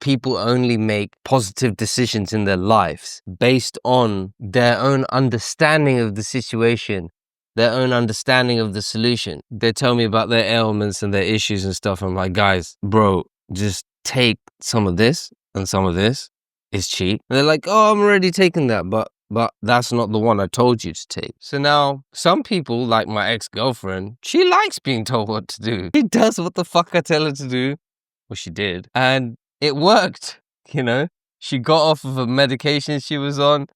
people only make positive decisions in their lives based on their own understanding of the situation, their own understanding of the solution. They tell me about their ailments and their issues and stuff. I'm like, guys, bro, just take some of this and some of this. It's cheap. And they're like, oh, I'm already taking that, but that's not the one I told you to take. So now some people, like my ex-girlfriend, she likes being told what to do. She does what the fuck I tell her to do. Well, she did. And it worked, you know? She got off of a medication she was on.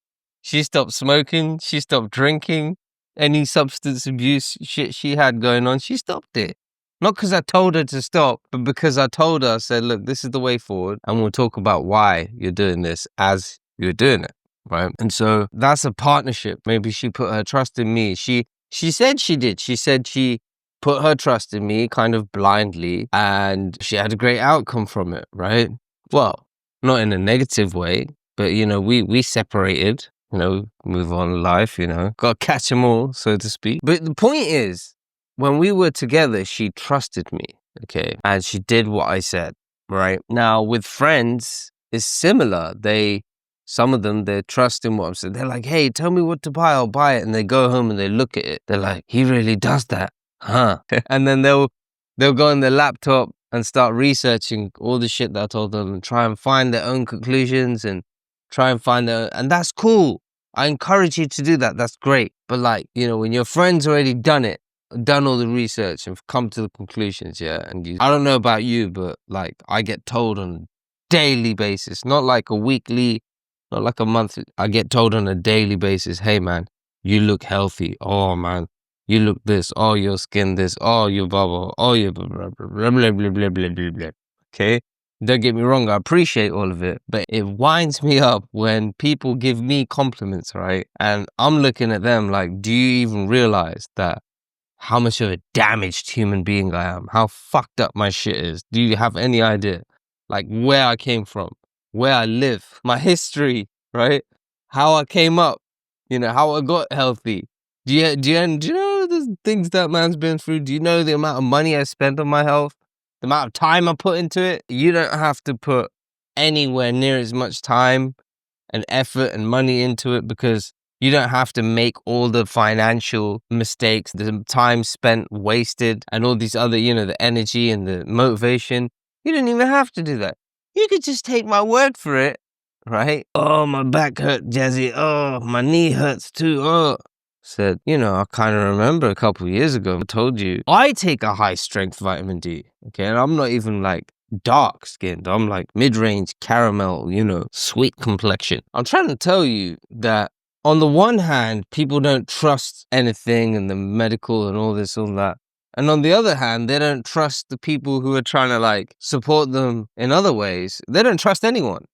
She stopped smoking. She stopped drinking. Any substance abuse shit she had going on, she stopped it. Not because I told her to stop, but because I told her, I said, look, this is the way forward. And we'll talk about why you're doing this as you're doing it, right? And so that's a partnership. Maybe she put her trust in me. She said she did. She said she put her trust in me kind of blindly, and she had a great outcome from it, right? Well, not in a negative way, but, you know, we separated, you know, move on in life, you know, got to catch them all, so to speak. But the point is, when we were together, she trusted me, okay? And she did what I said, right? Now, with friends, it's similar. Some of them, they trust in what I'm saying. They're like, hey, tell me what to buy, I'll buy it. And they go home and they look at it. They're like, he really does that, huh? And then they'll go on their laptop and start researching all the shit that I told them and try and find their own conclusions and try and find and that's cool. I encourage you to do that. That's great. But like, you know, when your friend's already done all the research and come to the conclusions, yeah, and I don't know about you, but like I get told on a daily basis, not like a weekly, not like a monthly. I get told on a daily basis, hey man, you look healthy. Oh man, you look this. Oh, your skin this. Oh, your bubble. Oh, your blah blah blah blah blah blah blah blah blah. Okay, don't get me wrong. I appreciate all of it, but it winds me up when people give me compliments, right? And I'm looking at them like, do you even realize that? How much of a damaged human being I am, how fucked up my shit is. Do you have any idea? Like where I came from, where I live, my history, right? How I came up, you know, how I got healthy. Do you know the things that man's been through? Do you know the amount of money I spent on my health? The amount of time I put into it? You don't have to put anywhere near as much time and effort and money into it, because you don't have to make all the financial mistakes, the time spent wasted, and all these other, you know, the energy and the motivation. You don't even have to do that. You could just take my word for it, right? Oh, my back hurt, Jazzy. Oh, my knee hurts too. Oh, said, you know, I kind of remember a couple of years ago, I told you, I take a high strength vitamin D, okay? And I'm not even like dark skinned. I'm like mid-range caramel, you know, sweet complexion. I'm trying to tell you that on the one hand, people don't trust anything and the medical and all this, all that. And on the other hand, they don't trust the people who are trying to like support them in other ways. They don't trust anyone,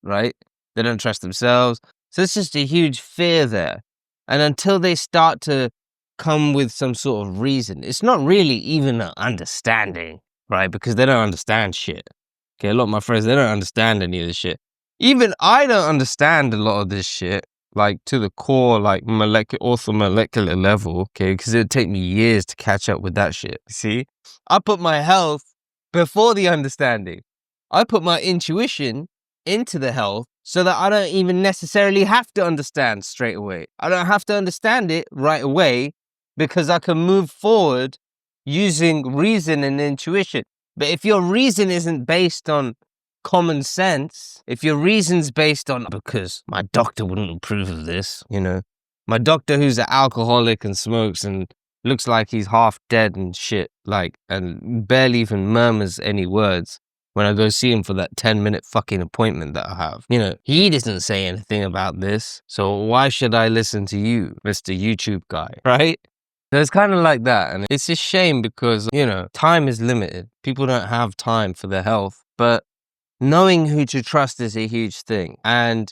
right? They don't trust themselves. So it's just a huge fear there. And until they start to come with some sort of reason, it's not really even an understanding, right? Because they don't understand shit. Okay, a lot of my friends, they don't understand any of this shit. Even I don't understand a lot of this shit, like to the core, like orthomolecular level, okay? Because it'd take me years to catch up with that shit, see? I put my health before the understanding. I put my intuition into the health so that I don't even necessarily have to understand straight away. I don't have to understand it right away because I can move forward using reason and intuition. But if your reason isn't based on common sense, if your reason's based on, because my doctor wouldn't approve of this, you know, my doctor who's an alcoholic and smokes and looks like he's half dead and shit, like, and barely even murmurs any words when I go see him for that 10-minute fucking appointment that I have. You know, he doesn't say anything about this, so why should I listen to you, Mr. YouTube guy, right? So it's kind of like that, and it's a shame because, you know, time is limited. People don't have time for their health, but knowing who to trust is a huge thing. And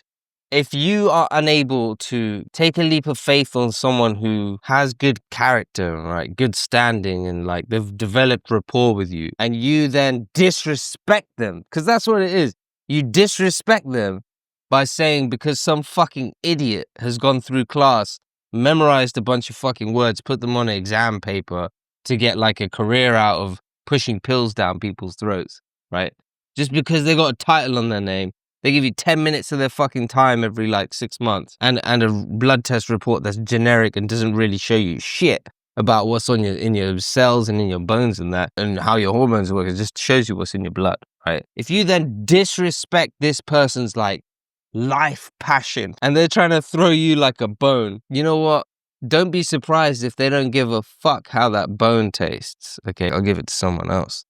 if you are unable to take a leap of faith on someone who has good character, right, good standing, and like they've developed rapport with you, and you then disrespect them, because that's what it is. You disrespect them by saying because some fucking idiot has gone through class, memorized a bunch of fucking words, put them on an exam paper to get like a career out of pushing pills down people's throats, right? just because they got a title on their name. They give you 10 minutes of their fucking time every like 6 months, and a blood test report that's generic and doesn't really show you shit about what's on in your cells and in your bones and that, and how your hormones work. It just shows you what's in your blood, right? If you then disrespect this person's like life passion and they're trying to throw you like a bone, you know what? Don't be surprised if they don't give a fuck how that bone tastes. Okay, I'll give it to someone else.